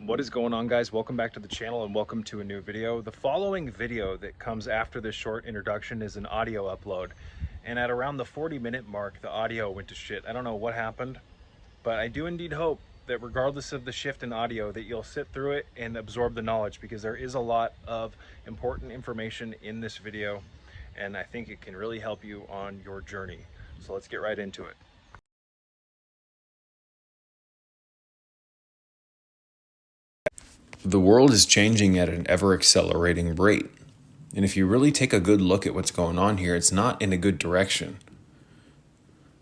What is going on, guys? Welcome back to the channel and welcome to a new video. The following video that comes after this short introduction is an audio upload, and at around the 40-minute mark the audio went to shit. I don't know what happened, but I do indeed hope that regardless of the shift in audio that you'll sit through it and absorb the knowledge, because there is a lot of important information in this video and I think it can really help you on your journey. So let's get right into it. The world is changing at an ever-accelerating rate. And if you really take a good look at what's going on here, it's not in a good direction.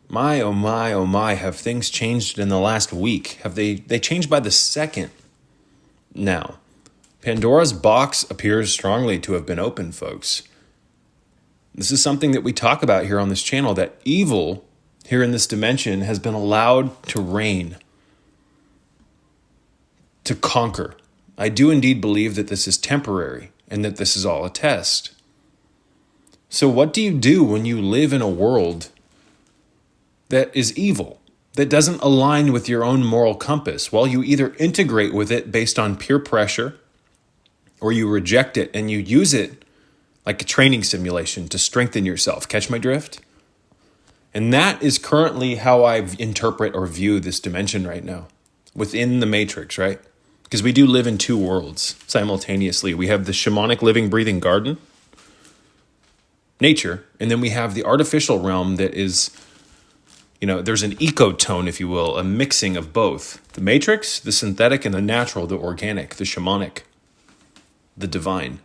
My, oh my, have things changed in the last week? Have they changed by the second now? Pandora's box appears strongly to have been opened, folks. This is something that we talk about here on this channel, that evil here in this dimension has been allowed to reign, to conquer. I do indeed believe that this is temporary and that this is all a test. So what do you do when you live in a world that is evil, that doesn't align with your own moral compass? Well, you either integrate with it based on peer pressure, or you reject it and you use it like a training simulation to strengthen yourself. Catch my drift? And that is currently how I interpret or view this dimension right now, within the matrix, right? Because we do live in two worlds simultaneously. We have the shamanic living, breathing garden, nature, and then we have the artificial realm that is, there's an ecotone, if you will, a mixing of both. The matrix, the synthetic, and the natural, the organic, the shamanic, the divine.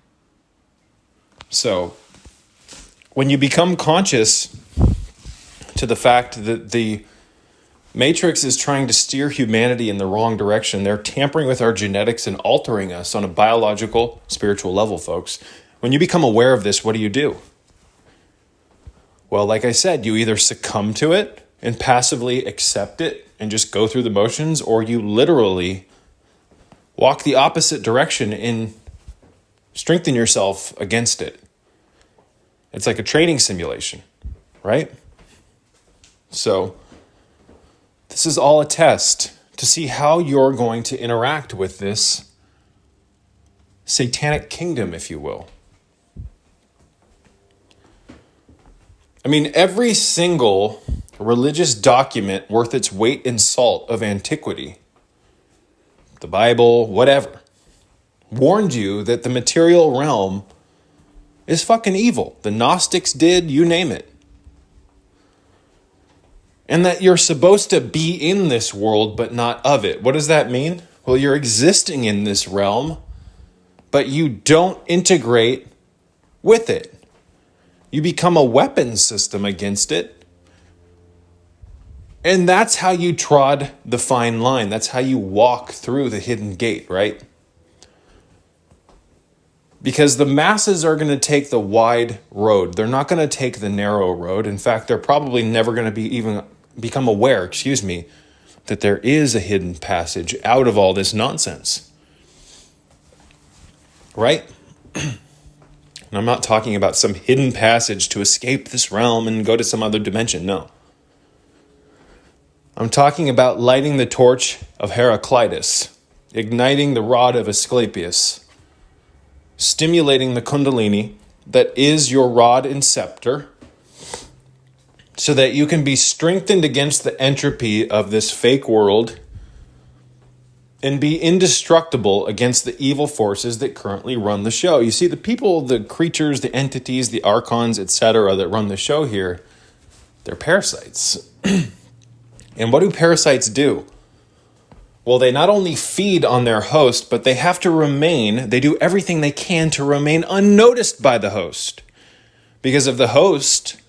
So when you become conscious to the fact that the Matrix is trying to steer humanity in the wrong direction, they're tampering with our genetics and altering us on a biological, spiritual level, folks. When you become aware of this, what do? Well, like I said, you either succumb to it and passively accept it and just go through the motions, or you literally walk the opposite direction and strengthen yourself against it. It's like a training simulation, right? So this is all a test to see how you're going to interact with this satanic kingdom, if you will. I mean, every single religious document worth its weight in salt of antiquity, the Bible, whatever, warned you that the material realm is fucking evil. The Gnostics did, you name it. And that you're supposed to be in this world, but not of it. What does that mean? Well, you're existing in this realm, but you don't integrate with it. You become a weapon system against it. And that's how you trod the fine line. That's how you walk through the hidden gate, right? Because the masses are going to take the wide road. They're not going to take the narrow road. In fact, they're probably never going to become aware, that there is a hidden passage out of all this nonsense. Right? And I'm not talking about some hidden passage to escape this realm and go to some other dimension. No. I'm talking about lighting the torch of Heraclitus, igniting the rod of Asclepius, stimulating the kundalini that is your rod and scepter, so that you can be strengthened against the entropy of this fake world and be indestructible against the evil forces that currently run the show. You see, the people, the creatures, the entities, the archons, etc. that run the show here, they're parasites. And what do parasites do? Well, they not only feed on their host, but they do everything they can to remain unnoticed by the host. Because if the host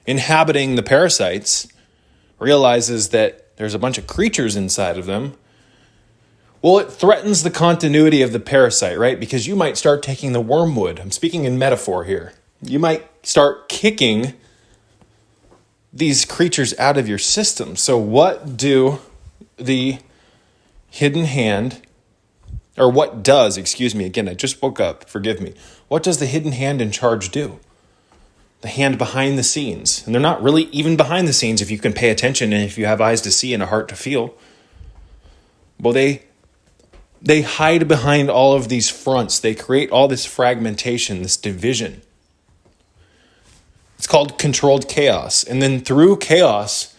inhabiting the parasites realizes that there's a bunch of creatures inside of them, well, it threatens the continuity of the parasite, right? Because you might start taking the wormwood. I'm speaking in metaphor here. You might start kicking these creatures out of your system. So what do the hidden hand, or what does, again, I just woke up, forgive me. What does the hidden hand in charge do? The hand behind the scenes. And they're not really even behind the scenes if you can pay attention and if you have eyes to see and a heart to feel. Well, they They hide behind all of these fronts. They create all this fragmentation, this division. It's called controlled chaos. And then through chaos,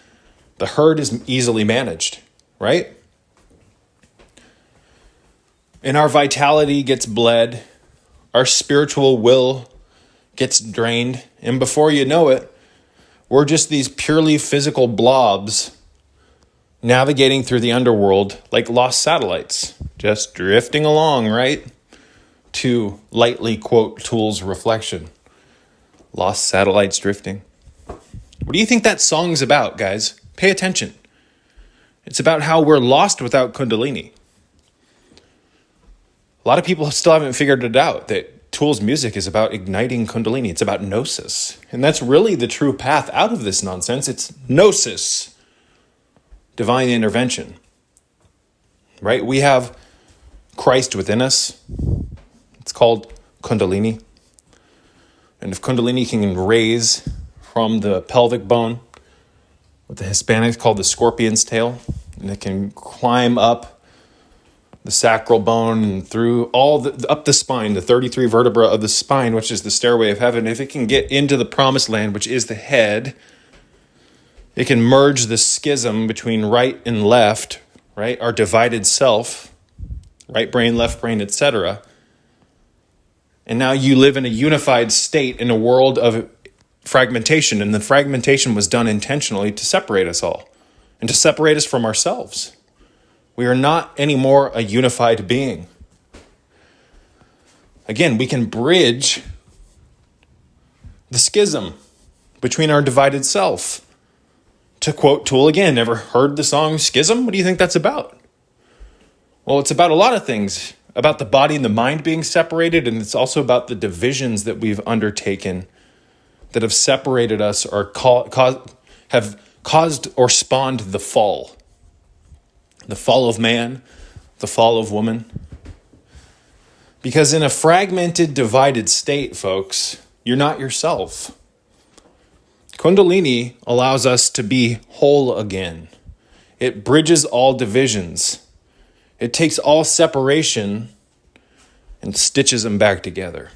the herd is easily managed, right? And our vitality gets bled. Our spiritual will gets drained. And before you know it, we're just these purely physical blobs navigating through the underworld like lost satellites, just drifting along, right? To lightly quote Tool's reflection. Lost satellites drifting. What do you think that song's about, guys? Pay attention. It's about how we're lost without Kundalini. A lot of people still haven't figured it out, that Tool's music is about igniting Kundalini. It's about gnosis. And that's really the true path out of this nonsense. It's gnosis. Divine intervention. Right? We have Christ within us. It's called Kundalini. And if Kundalini can raise from the pelvic bone, what the Hispanics call the scorpion's tail, and it can climb up the sacral bone and through up the spine, the 33 vertebra of the spine, which is the stairway of heaven. If it can get into the promised land, which is the head, it can merge the schism between right and left, right? Our divided self, right brain, left brain, etc. And now you live in a unified state in a world of fragmentation. And the fragmentation was done intentionally to separate us all and to separate us from ourselves. We are not anymore a unified being. Again, we can bridge the schism between our divided self. To quote Tool again, ever heard the song Schism? What do you think that's about? Well, it's about a lot of things. About the body and the mind being separated, and it's also about the divisions that we've undertaken that have separated us or have caused or spawned the fall. The fall of man, the fall of woman. Because in a fragmented, divided state, folks, you're not yourself. Kundalini allows us to be whole again. It bridges all divisions. It takes all separation and stitches them back together.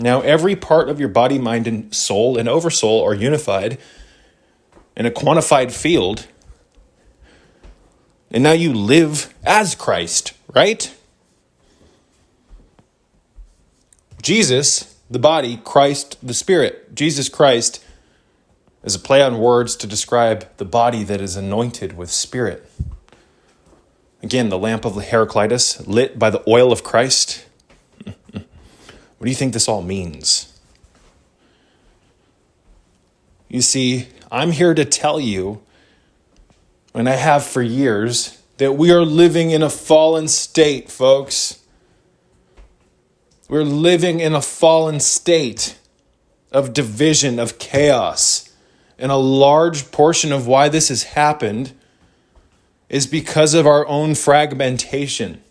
Now, every part of your body, mind, and soul and oversoul are unified in a quantified field. And now you live as Christ, right? Jesus, the body, Christ, the spirit. Jesus Christ is a play on words to describe the body that is anointed with spirit. Again, the lamp of Heraclitus, lit by the oil of Christ. What do you think this all means? You see, I'm here to tell you, and I have for years, that we are living in a fallen state, folks. We're living in a fallen state of division, of chaos. And a large portion of why this has happened is because of our own fragmentation.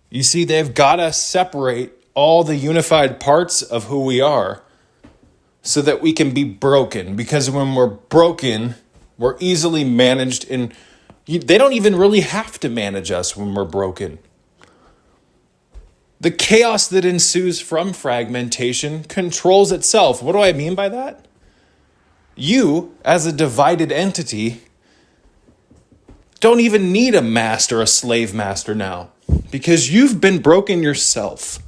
You see, they've got to separate all the unified parts of who we are so that we can be broken. Because when we're broken, we're easily managed, and they don't even really have to manage us when we're broken. The chaos that ensues from fragmentation controls itself. What do I mean by that? You, as a divided entity, don't even need a master, a slave master now, because you've been broken yourself.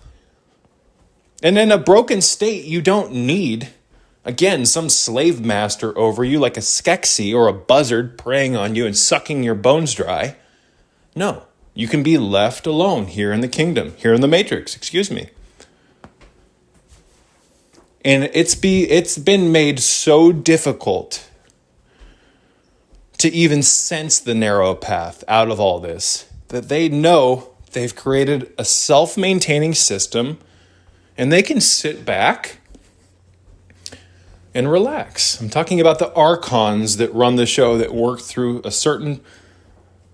And in a broken state, you don't need, again, some slave master over you like a Skeksis or a buzzard preying on you and sucking your bones dry. No, you can be left alone here in the kingdom, here in the matrix, excuse me. And it's been made so difficult to even sense the narrow path out of all this, that they know they've created a self-maintaining system, and they can sit back and relax. I'm talking about the archons that run the show, that work through a certain...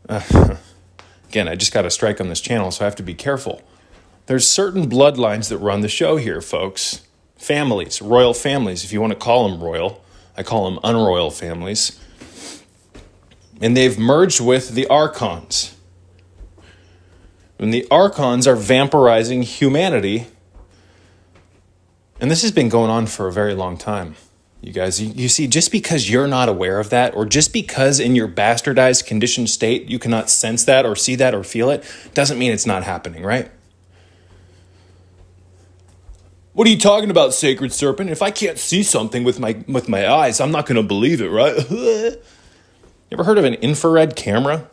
Again, I just got a strike on this channel, so I have to be careful. There's certain bloodlines that run the show here, folks. Families, royal families, if you want to call them royal. I call them unroyal families. And they've merged with the archons. And the archons are vampirizing humanity. And this has been going on for a very long time. You guys, you see, just because you're not aware of that, or just because in your bastardized conditioned state you cannot sense that or see that or feel it, doesn't mean it's not happening, right? What are you talking about, Sacred Serpent? If I can't see something with my eyes, I'm not going to believe it, right? You ever heard of an infrared camera?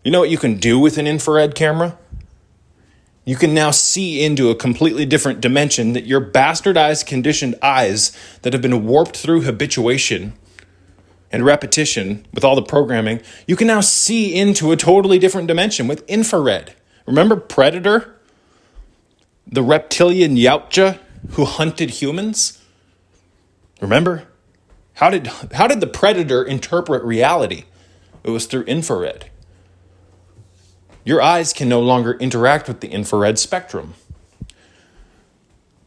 You know what you can do with an infrared camera? You can now see into a completely different dimension that your bastardized conditioned eyes that have been warped through habituation and repetition with all the programming, you can now see into a totally different dimension with infrared. Remember Predator? The reptilian Yautja who hunted humans? Remember? How did the Predator interpret reality? It was through infrared. Your eyes can no longer interact with the infrared spectrum.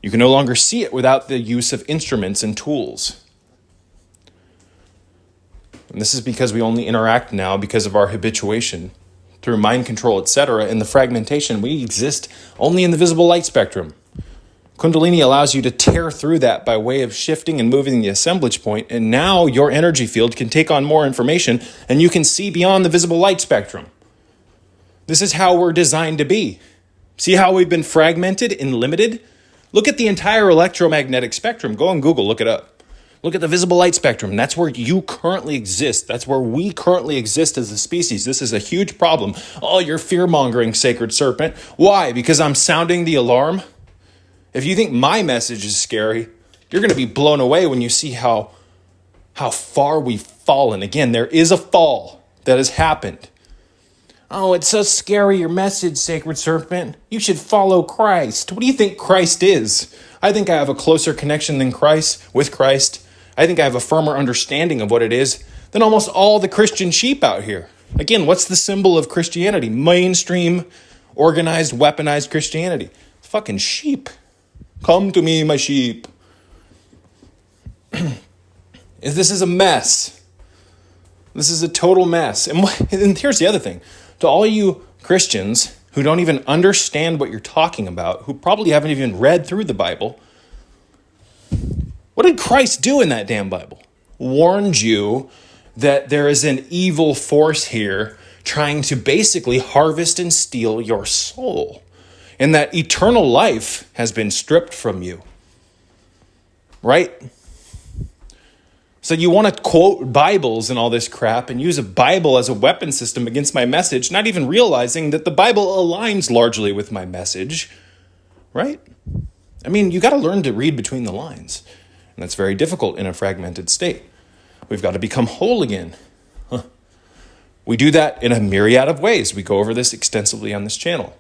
You can no longer see it without the use of instruments and tools. And this is because we only interact now because of our habituation, through mind control, etc., and the fragmentation. We exist only in the visible light spectrum. Kundalini allows you to tear through that by way of shifting and moving the assemblage point, and now your energy field can take on more information, and you can see beyond the visible light spectrum. This is how we're designed to be. See how we've been fragmented and limited? Look at the entire electromagnetic spectrum. Go on Google, look it up. Look at the visible light spectrum. That's where you currently exist. That's where we currently exist as a species. This is a huge problem. Oh, you're fear-mongering, Sacred Serpent. Why? Because I'm sounding the alarm? If you think my message is scary, you're going to be blown away when you see how far we've fallen. Again, there is a fall that has happened. Oh, it's so scary, your message, Sacred Serpent. You should follow Christ. What do you think Christ is? I think I have a closer connection with Christ. I think I have a firmer understanding of what it is than almost all the Christian sheep out here. Again, what's the symbol of Christianity? Mainstream, organized, weaponized Christianity. Fucking sheep. Come to me, my sheep. This is a mess. This is a total mess. And here's the other thing. To all you Christians who don't even understand what you're talking about, who probably haven't even read through the Bible, what did Christ do in that damn Bible? Warned you that there is an evil force here trying to basically harvest and steal your soul, and that eternal life has been stripped from you. Right? So you want to quote Bibles and all this crap and use a Bible as a weapon system against my message, not even realizing that the Bible aligns largely with my message, right? I mean, you got to learn to read between the lines, and that's very difficult in a fragmented state. We've got to become whole again. We do that in a myriad of ways. We go over this extensively on this channel.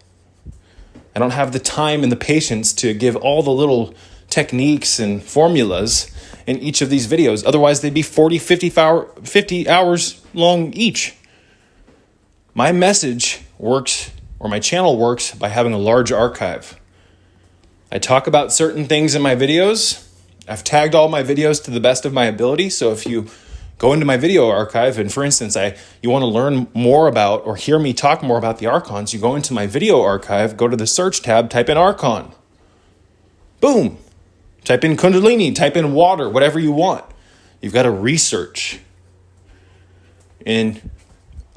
I don't have the time and the patience to give all the little techniques and formulas in each of these videos. Otherwise, they'd be 50 hours long each. My message works, or my channel works, by having a large archive. I talk about certain things in my videos. I've tagged all my videos to the best of my ability. So if you go into my video archive, and for instance, you want to learn more about or hear me talk more about the archons, you go into my video archive, go to the search tab, type in archon. Boom. Type in Kundalini, type in water, whatever you want. You've got to research. And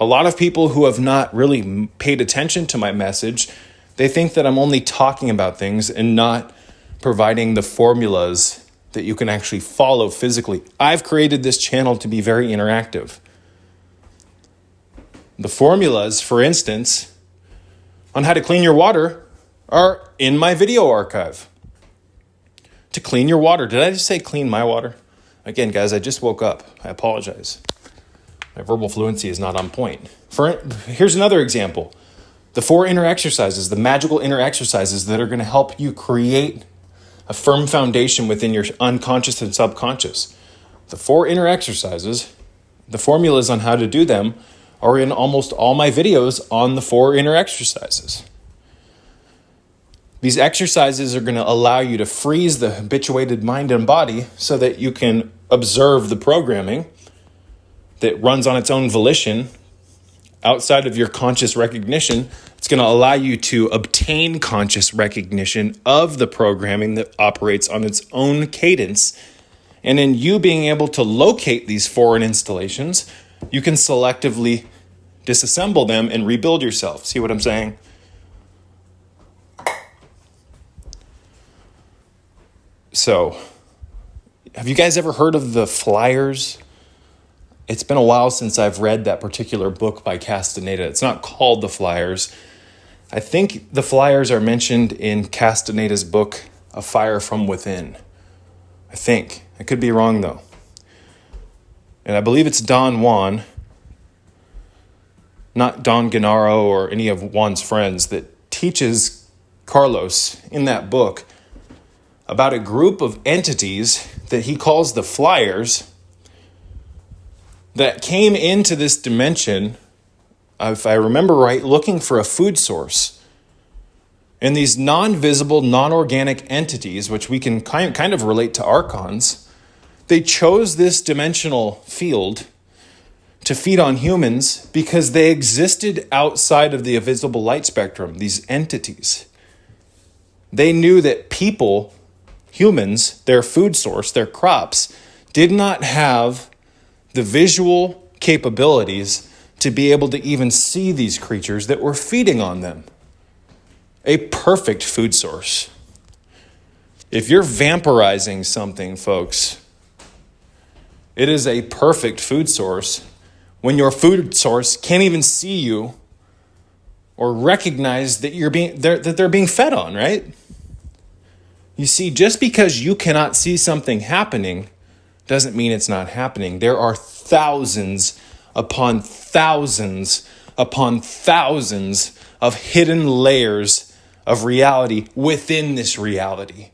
a lot of people who have not really paid attention to my message, they think that I'm only talking about things and not providing the formulas that you can actually follow physically. I've created this channel to be very interactive. The formulas, for instance, on how to clean your water are in my video archive. To clean your water. Did I just say clean my water? Again, guys, I just woke up. I apologize. My verbal fluency is not on point. Here's another example. The 4 inner exercises, the magical inner exercises that are going to help you create a firm foundation within your unconscious and subconscious. The 4 inner exercises, the formulas on how to do them, are in almost all my videos on the 4 inner exercises. These exercises are going to allow you to freeze the habituated mind and body so that you can observe the programming that runs on its own volition outside of your conscious recognition. It's going to allow you to obtain conscious recognition of the programming that operates on its own cadence. And in you being able to locate these foreign installations, you can selectively disassemble them and rebuild yourself. See what I'm saying? So, have you guys ever heard of the Flyers? It's been a while since I've read that particular book by Castaneda. It's not called The Flyers. I think the Flyers are mentioned in Castaneda's book, A Fire from Within. I think. I could be wrong, though. And I believe it's Don Juan, not Don Gennaro or any of Juan's friends, that teaches Carlos in that book about a group of entities that he calls the Flyers that came into this dimension, if I remember right, looking for a food source. And these non-visible, non-organic entities, which we can kind of relate to archons, they chose this dimensional field to feed on humans because they existed outside of the visible light spectrum, these entities. They knew that people, humans, their food source, their crops, did not have the visual capabilities to be able to even see these creatures that were feeding on them. A perfect food source. If you're vampirizing something, folks, it is a perfect food source when your food source can't even see you or recognize that they're being fed on, right? You see, just because you cannot see something happening doesn't mean it's not happening. There are thousands upon thousands upon thousands of hidden layers of reality within this reality.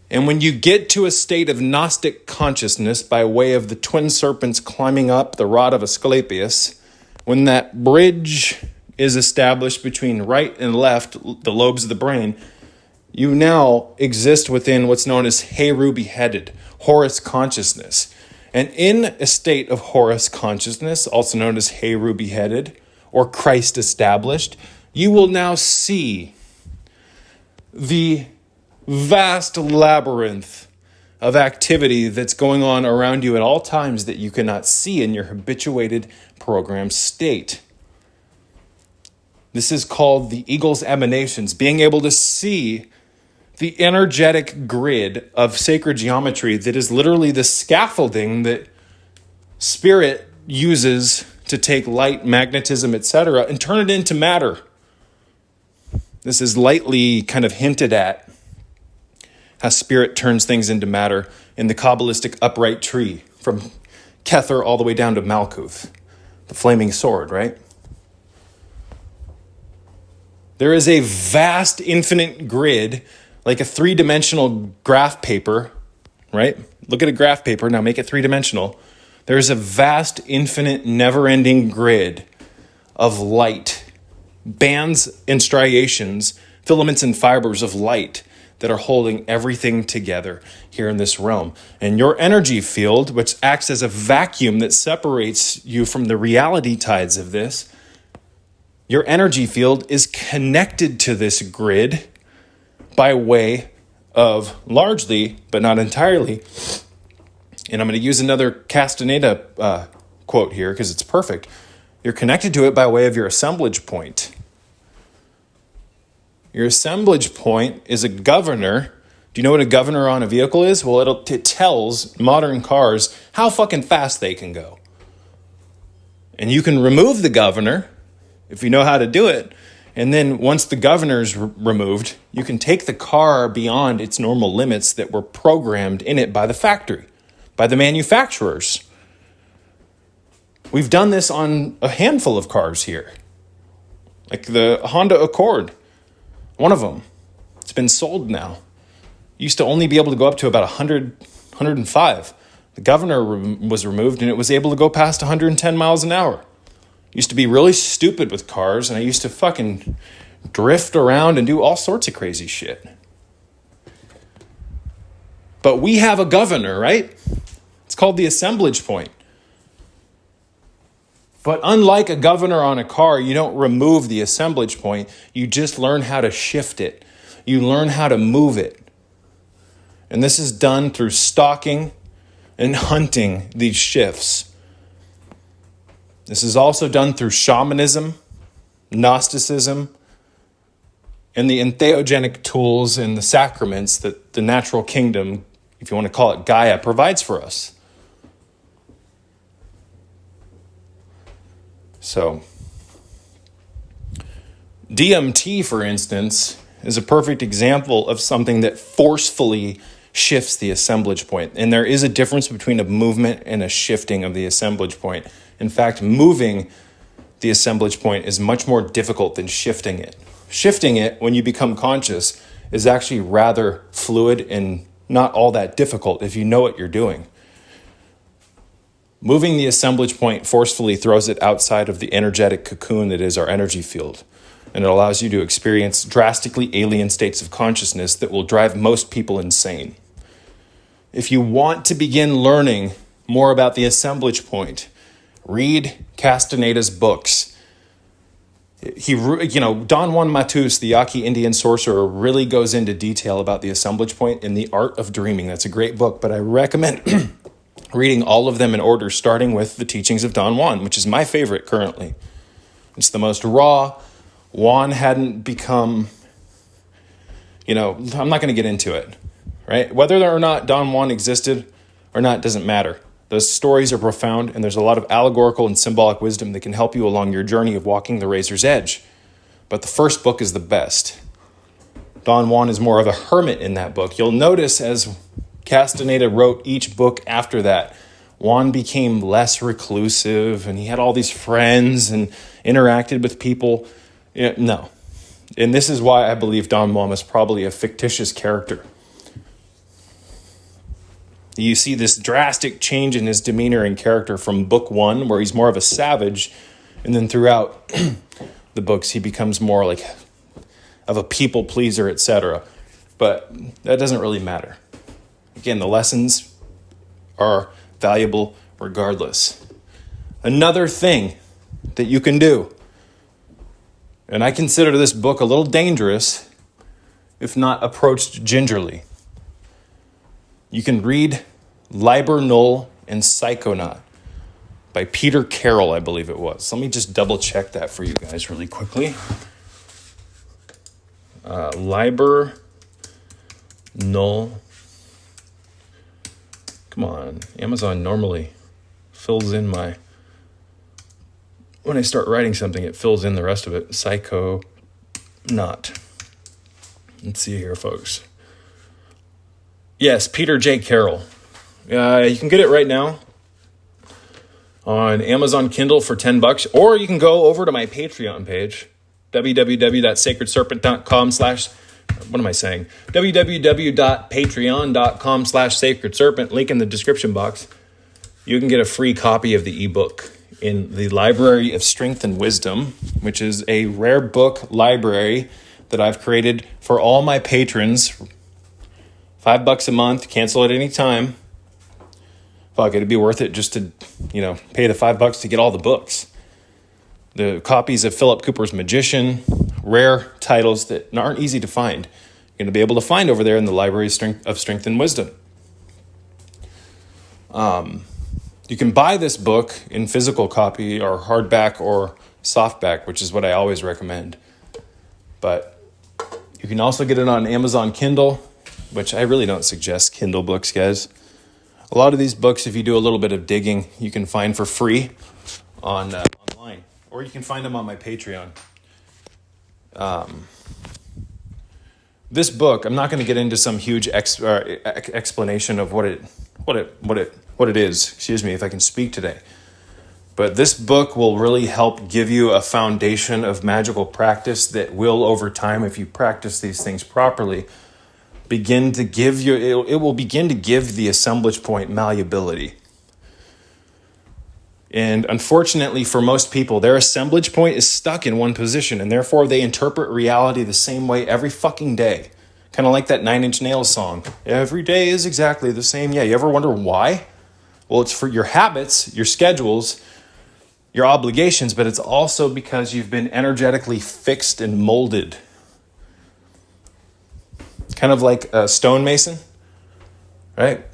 And when you get to a state of Gnostic consciousness by way of the twin serpents climbing up the rod of Asclepius, when that bridge is established between right and left, the lobes of the brain, you now exist within what's known as Hey Ruby Headed, Horus consciousness. And in a state of Horus consciousness, also known as Hey Ruby Headed or Christ established, you will now see the vast labyrinth of activity that's going on around you at all times that you cannot see in your habituated programmed state. This is called the eagle's emanations, being able to see the energetic grid of sacred geometry that is literally the scaffolding that spirit uses to take light, magnetism, etc., and turn it into matter. This is lightly kind of hinted at how spirit turns things into matter in the Kabbalistic upright tree from Kether all the way down to Malkuth, the flaming sword, right? There is a vast infinite grid, like a three-dimensional graph paper, right? Look at a graph paper, now make it three-dimensional. There is a vast, infinite, never-ending grid of light, bands and striations, filaments and fibers of light that are holding everything together here in this realm. And your energy field, which acts as a vacuum that separates you from the reality tides of this, your energy field is connected to this grid by way of largely, but not entirely, and I'm going to use another Castaneda quote here because it's perfect. You're connected to it by way of your assemblage point. Your assemblage point is a governor. Do you know what a governor on a vehicle is? Well, it tells modern cars how fucking fast they can go. And you can remove the governor if you know how to do it. And then once the governor's removed, you can take the car beyond its normal limits that were programmed in it by the factory, by the manufacturers. We've done this on a handful of cars here. Like the Honda Accord, one of them. It's been sold now. Used to only be able to go up to about 100, 105. The governor was removed and it was able to go past 110 miles an hour. Used to be really stupid with cars, and I used to fucking drift around and do all sorts of crazy shit. But we have a governor, right? It's called the assemblage point. But unlike a governor on a car, you don't remove the assemblage point. You just learn how to shift it. You learn how to move it. And this is done through stalking and hunting these shifts. This is also done through shamanism, Gnosticism, and the entheogenic tools and the sacraments that the natural kingdom, if you want to call it Gaia, provides for us. So, DMT, for instance, is a perfect example of something that forcefully shifts the assemblage point. And there is a difference between a movement and a shifting of the assemblage point. In fact, moving the assemblage point is much more difficult than shifting it. Shifting it, when you become conscious, is actually rather fluid and not all that difficult if you know what you're doing. Moving the assemblage point forcefully throws it outside of the energetic cocoon that is our energy field. And it allows you to experience drastically alien states of consciousness that will drive most people insane. If you want to begin learning more about the assemblage point, read Castaneda's books. Don Juan Matus, the Yaqui Indian sorcerer, really goes into detail about the assemblage point and the art of dreaming. That's a great book, but I recommend reading all of them in order, starting with the teachings of Don Juan, which is my favorite currently. It's the most raw. Juan hadn't become, I'm not going to get into it, right? Whether or not Don Juan existed or not doesn't matter. Those stories are profound, and there's a lot of allegorical and symbolic wisdom that can help you along your journey of walking the razor's edge. But the first book is the best. Don Juan is more of a hermit in that book. You'll notice as Castaneda wrote each book after that, Juan became less reclusive, and he had all these friends and interacted with people. No. And this is why I believe Don Juan was probably a fictitious character. You see this drastic change in his demeanor and character from book 1, where he's more of a savage, and then throughout the books he becomes more like of a people pleaser, etc. But that doesn't really matter. Again, the lessons are valuable regardless. Another thing that you can do, and I consider this book a little dangerous if not approached gingerly. You can read Liber Null and Psychonaut by Peter Carroll, I believe it was. Let me just double check that for you guys really quickly. Liber Null. Come on, Amazon normally fills in when I start writing something, it fills in the rest of it. Psychonaut. Let's see here, folks. Yes, Peter J. Carroll. You can get it right now on Amazon Kindle for $10, or you can go over to my Patreon page, www.sacredserpent.com/ what am I saying? www.patreon.com/sacredserpent, link in the description box. You can get a free copy of the ebook in the Library of Strength and Wisdom, which is a rare book library that I've created for all my patrons. $5 a month, cancel at any time. Fuck, it'd be worth it just to, pay the $5 to get all the books. The copies of Philip Cooper's Magician, rare titles that aren't easy to find. You're going to be able to find over there in the Library of Strength and Wisdom. You can buy this book in physical copy or hardback or softback, which is what I always recommend. But you can also get it on Amazon Kindle, which I really don't suggest Kindle books, guys. A lot of these books, if you do a little bit of digging, you can find for free online. Or you can find them on my Patreon. This book, I'm not going to get into some huge explanation of what it is. Excuse me, if I can speak today. But this book will really help give you a foundation of magical practice that will, over time, if you practice these things properly, begin to give you. It will begin to give the assemblage point malleability. And unfortunately for most people, their assemblage point is stuck in one position, and therefore they interpret reality the same way every fucking day. Kind of like that 9 Inch Nails song. Every day is exactly the same. Yeah, you ever wonder why? Well, it's for your habits, your schedules, your obligations, but it's also because you've been energetically fixed and molded. Kind of like a stonemason, right?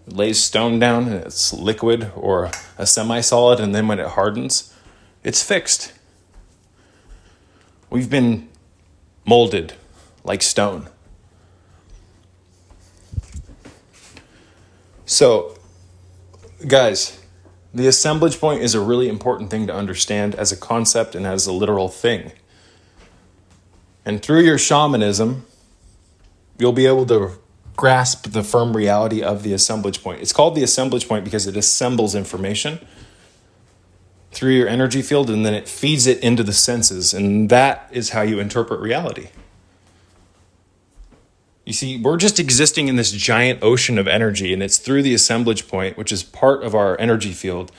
Lays stone down and it's liquid or a semi-solid, and then when it hardens, it's fixed. We've been molded like stone. So, guys, the assemblage point is a really important thing to understand as a concept and as a literal thing. And through your shamanism, you'll be able to grasp the firm reality of the assemblage point. It's called the assemblage point because it assembles information through your energy field, and then it feeds it into the senses, and that is how you interpret reality. You see, we're just existing in this giant ocean of energy, and it's through the assemblage point, which is part of our energy field.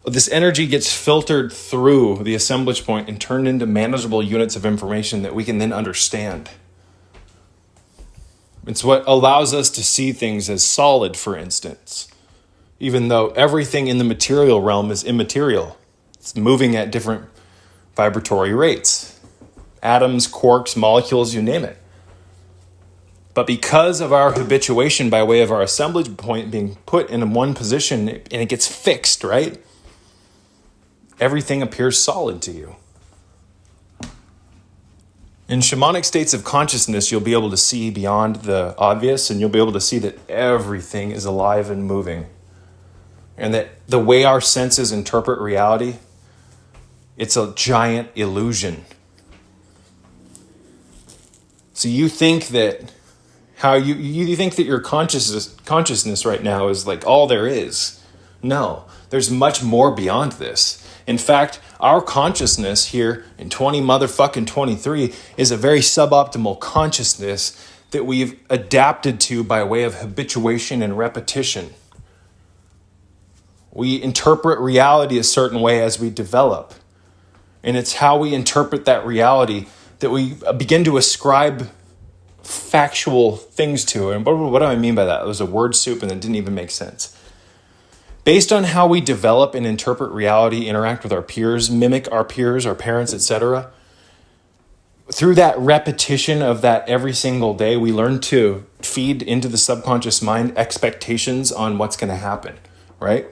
This energy gets filtered through the assemblage point and turned into manageable units of information that we can then understand. It's what allows us to see things as solid, for instance, even though everything in the material realm is immaterial. It's moving at different vibratory rates. Atoms, quarks, molecules, you name it. But because of our habituation by way of our assemblage point being put in one position and it gets fixed, right? Everything appears solid to you. In shamanic states of consciousness, you'll be able to see beyond the obvious, and you'll be able to see that everything is alive and moving. And that the way our senses interpret reality, it's a giant illusion. So you think that you think that your consciousness right now is like all there is. No, there's much more beyond this. In fact, our consciousness here in 2023 is a very suboptimal consciousness that we've adapted to by way of habituation and repetition. We interpret reality a certain way as we develop. And it's how we interpret that reality that we begin to ascribe factual things to it. And what do I mean by that? It was a word soup and it didn't even make sense. Based on how we develop and interpret reality, interact with our peers, mimic our peers, our parents, etc., through that repetition of that every single day, we learn to feed into the subconscious mind expectations on what's going to happen, right?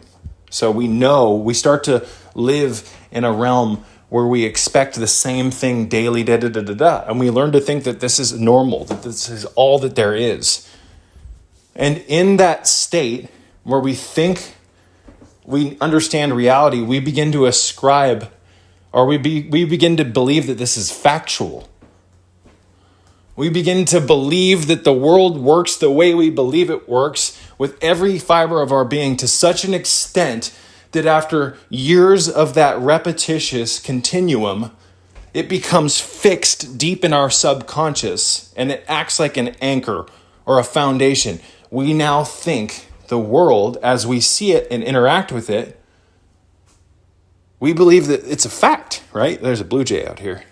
So we start to live in a realm where we expect the same thing daily, and we learn to think that this is normal, that this is all that there is. And in that state where we think we understand reality, we begin to ascribe, or we begin to believe that this is factual. We begin to believe that the world works the way we believe it works with every fiber of our being to such an extent that after years of that repetitious continuum, it becomes fixed deep in our subconscious and it acts like an anchor or a foundation. We now think the world as we see it and interact with it, we believe that it's a fact, right? There's a blue jay out here.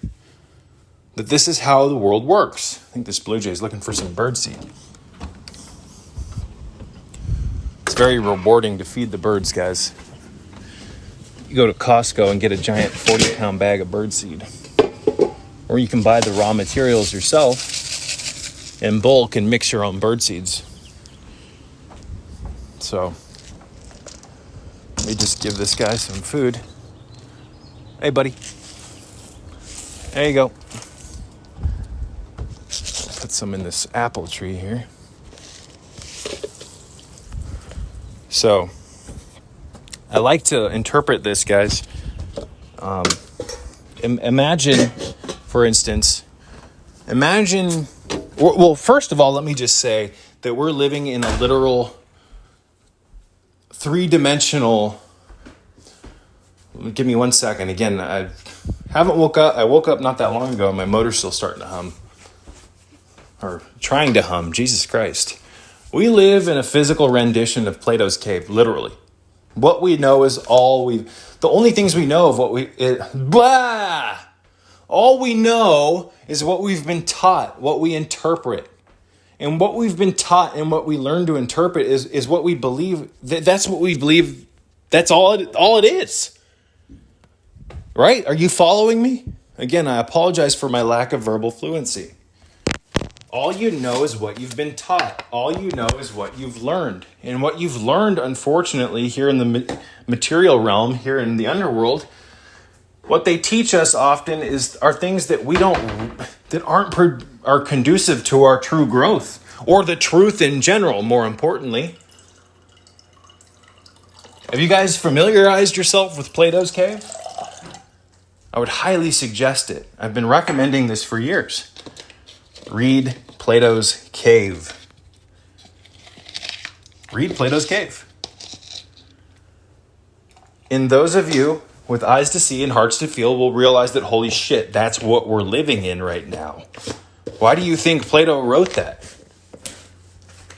That this is how the world works. I think this blue jay is looking for some birdseed. It's very rewarding to feed the birds, guys. You go to Costco and get a giant 40-pound bag of birdseed. Or you can buy the raw materials yourself in bulk and mix your own birdseeds. So, let me just give this guy some food. Hey, buddy. There you go. Put some in this apple tree here. So, I like to interpret this, guys. Imagine, for instance, well, first of all, let me just say that we're living in a literal three-dimensional. Give me 1 second. Again, I haven't woke up. I woke up not that long ago and my motor's still starting to hum. Or trying to hum. Jesus Christ. We live in a physical rendition of Plato's cave, literally. What we know is the only things we know of all we know is what we've been taught, what we interpret. And what we've been taught and what we learn to interpret is what we believe. That's what we believe That's all it is. Right? Are you following me? Again, I apologize for my lack of verbal fluency. All you know is what you've been taught. All you know is what you've learned. And what you've learned, unfortunately, here in the material realm, here in the underworld, what they teach us often are things that are conducive to our true growth, or the truth in general, more importantly. Have you guys familiarized yourself with Plato's Cave? I would highly suggest it. I've been recommending this for years. Read Plato's Cave. Read Plato's Cave. And those of you with eyes to see and hearts to feel will realize that, holy shit, that's what we're living in right now. Why do you think Plato wrote that?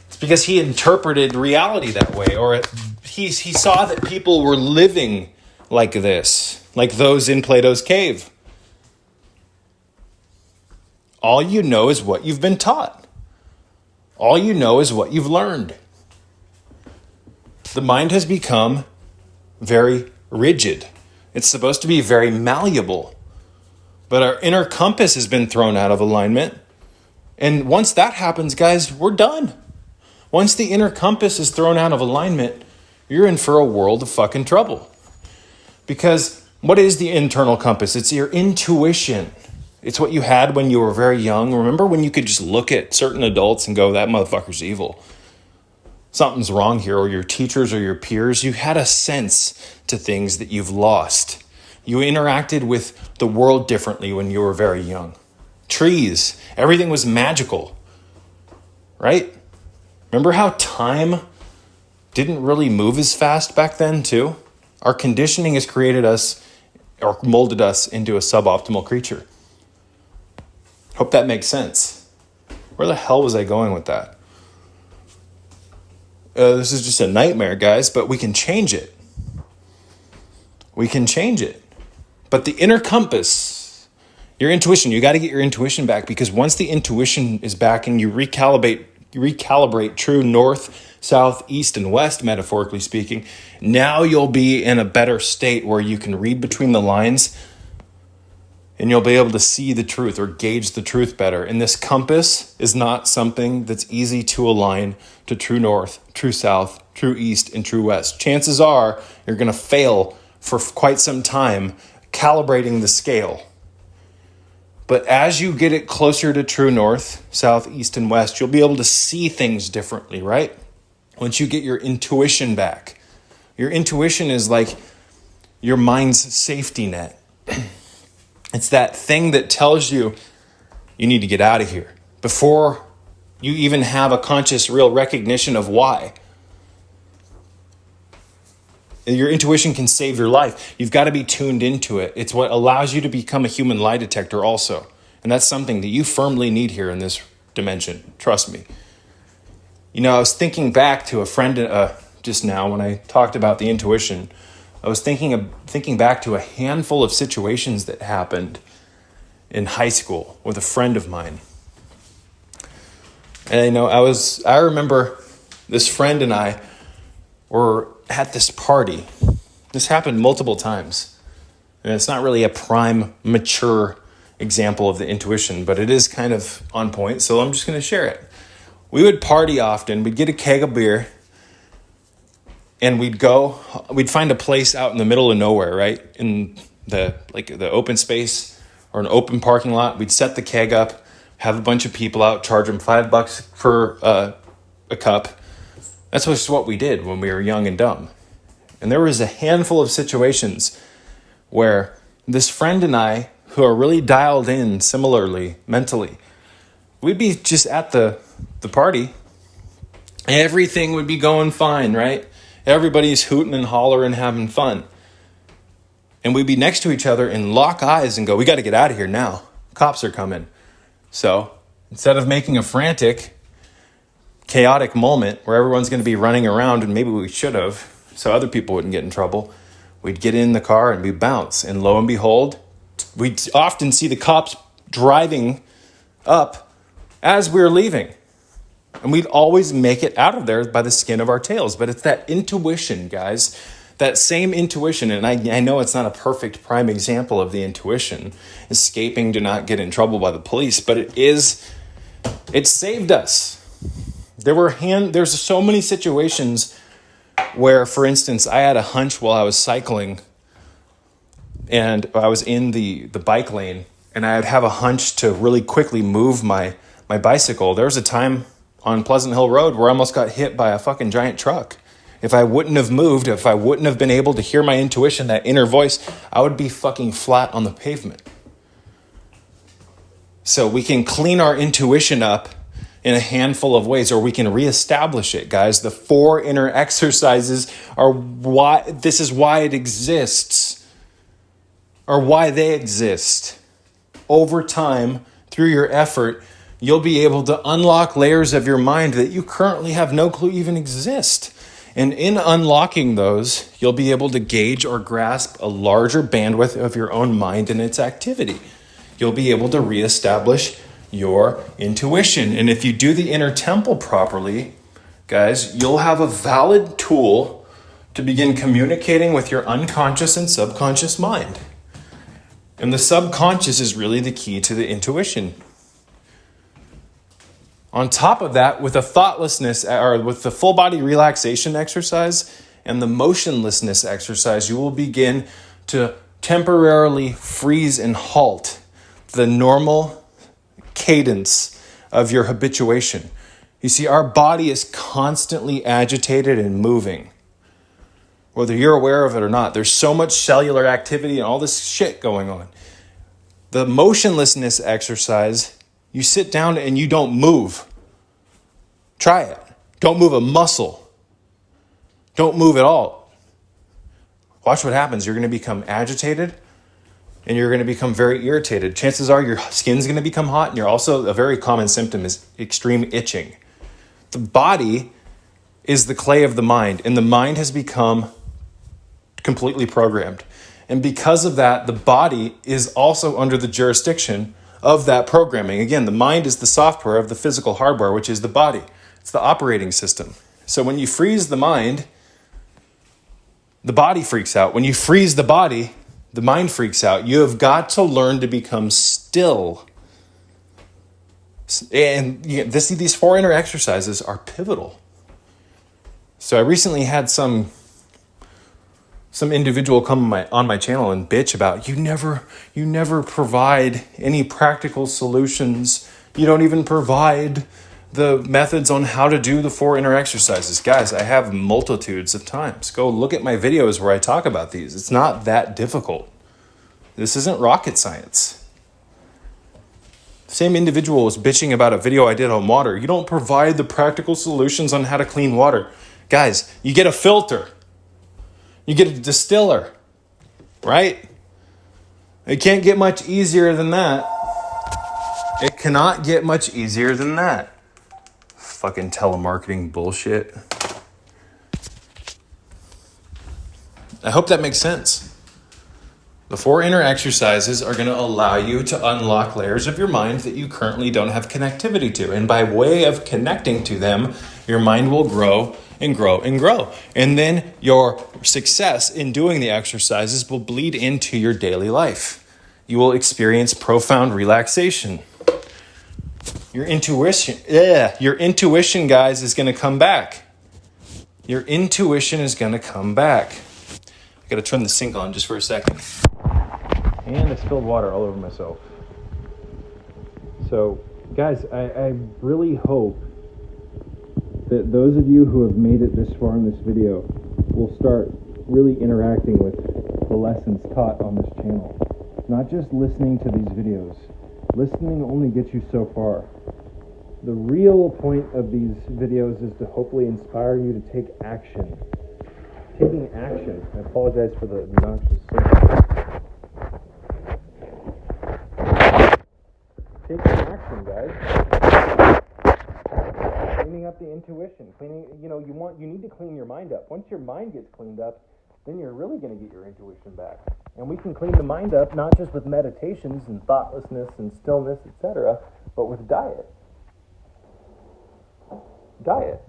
It's because he interpreted reality that way, or he saw that people were living like this, like those in Plato's cave. All you know is what you've been taught. All you know is what you've learned. The mind has become very rigid. It's supposed to be very malleable. But our inner compass has been thrown out of alignment. And once that happens, guys, we're done. Once the inner compass is thrown out of alignment, you're in for a world of fucking trouble. Because what is the internal compass? It's your intuition. It's what you had when you were very young. Remember when you could just look at certain adults and go, that motherfucker's evil. Something's wrong here, or your teachers or your peers. You had a sense to things that you've lost. You interacted with the world differently when you were very young. Trees, everything was magical, right? Remember how time didn't really move as fast back then too? Our conditioning has created us or molded us into a suboptimal creature. Hope that makes sense. Where the hell was I going with that? This is just a nightmare, guys, but we can change it. We can change it. But the inner compass, your intuition, you got to get your intuition back, because once the intuition is back and you recalibrate true north, south, east, and west, metaphorically speaking, now you'll be in a better state where you can read between the lines and you'll be able to see the truth or gauge the truth better. And this compass is not something that's easy to align to true north, true south, true east, and true west. Chances are you're going to fail for quite some time calibrating the scale. But as you get it closer to true north, south, east, and west, you'll be able to see things differently, right? Once you get your intuition back. Your intuition is like your mind's safety net. It's that thing that tells you you need to get out of here before you even have a conscious, real recognition of why. Your intuition can save your life. You've got to be tuned into it. It's what allows you to become a human lie detector also. And that's something that you firmly need here in this dimension. Trust me. You know, I was thinking back to a friend just now when I talked about the intuition. I was thinking back to a handful of situations that happened in high school with a friend of mine. And, you know, I remember this friend and I were at this party. This happened multiple times. And it's not really a prime, mature example of the intuition, but it is kind of on point, so I'm just going to share it. We would party often. We'd get a keg of beer, and we'd find a place out in the middle of nowhere, right? In the open space or an open parking lot. We'd set the keg up, have a bunch of people out, charge them $5 for a cup. That's just what we did when we were young and dumb. And there was a handful of situations where this friend and I, who are really dialed in similarly, mentally, we'd be just at the party. Everything would be going fine, right? Everybody's hooting and hollering, having fun. And we'd be next to each other and lock eyes and go, we got to get out of here now. Cops are coming. So instead of making a frantic, chaotic moment where everyone's going to be running around, and maybe we should have, so other people wouldn't get in trouble, we'd get in the car and we'd bounce. And lo and behold, we'd often see the cops driving up as we were leaving. And we'd always make it out of there by the skin of our tails. But it's that intuition, guys, That same intuition, and I know it's not a perfect prime example of the intuition, escaping to not get in trouble by the police, but it saved us. There's so many situations where, for instance, I had a hunch while I was cycling and I was in the bike lane, and I'd have a hunch to really quickly move my bicycle. There was a time on Pleasant Hill Road where I almost got hit by a fucking giant truck. If I wouldn't have moved, if I wouldn't have been able to hear my intuition, that inner voice, I would be fucking flat on the pavement. So we can clean our intuition up in a handful of ways, or we can reestablish it, guys. The 4 inner exercises are why it exists, or why they exist. Over time, through your effort, you'll be able to unlock layers of your mind that you currently have no clue even exist. And in unlocking those, you'll be able to gauge or grasp a larger bandwidth of your own mind and its activity. You'll be able to reestablish your intuition. And if you do the inner temple properly, guys, you'll have a valid tool to begin communicating with your unconscious and subconscious mind. And the subconscious is really the key to the intuition. On top of that, with a thoughtlessness, or with the full body relaxation exercise and the motionlessness exercise, you will begin to temporarily freeze and halt the normal cadence of your habituation. You see, our body is constantly agitated and moving. Whether you're aware of it or not, there's so much cellular activity and all this shit going on. The motionlessness exercise, you sit down and you don't move. Try it. Don't move a muscle. Don't move at all. Watch what happens. You're going to become agitated and you're going to become very irritated. Chances are your skin's going to become hot, and you're also, a very common symptom is extreme itching. The body is the clay of the mind, and the mind has become completely programmed. And because of that, the body is also under the jurisdiction of that programming. Again, the mind is the software of the physical hardware, which is the body. It's the operating system. So when you freeze the mind, the body freaks out. When you freeze the body, the mind freaks out. You have got to learn to become still. And these 4 inner exercises are pivotal. So I recently had some individual come on my channel and bitch about, you never provide any practical solutions. You don't even provide the methods on how to do the 4 inner exercises. Guys, I have multitudes of times. Go look at my videos where I talk about these. It's not that difficult. This isn't rocket science. The same individual was bitching about a video I did on water. You don't provide the practical solutions on how to clean water. Guys, you get a filter. You get a distiller, right? It can't get much easier than that. It cannot get much easier than that. Fucking telemarketing bullshit. I hope that makes sense. The 4 inner exercises are going to allow you to unlock layers of your mind that you currently don't have connectivity to. And by way of connecting to them, your mind will grow and grow and grow. And then your success in doing the exercises will bleed into your daily life. You will experience profound relaxation. Your intuition, guys, is going to come back. Your intuition is going to come back. I got to turn the sink on just for a second. And I spilled water all over myself. So, guys, I really hope that those of you who have made it this far in this video will start really interacting with the lessons taught on this channel. Not just listening to these videos. Listening only gets you so far. The real point of these videos is to hopefully inspire you to take action. Taking action. I apologize for the obnoxious sound. Taking action, guys. Cleaning up the intuition. You need to clean your mind up. Once your mind gets cleaned up, then you're really going to get your intuition back. And we can clean the mind up not just with meditations and thoughtlessness and stillness, etc., but with diet. Diet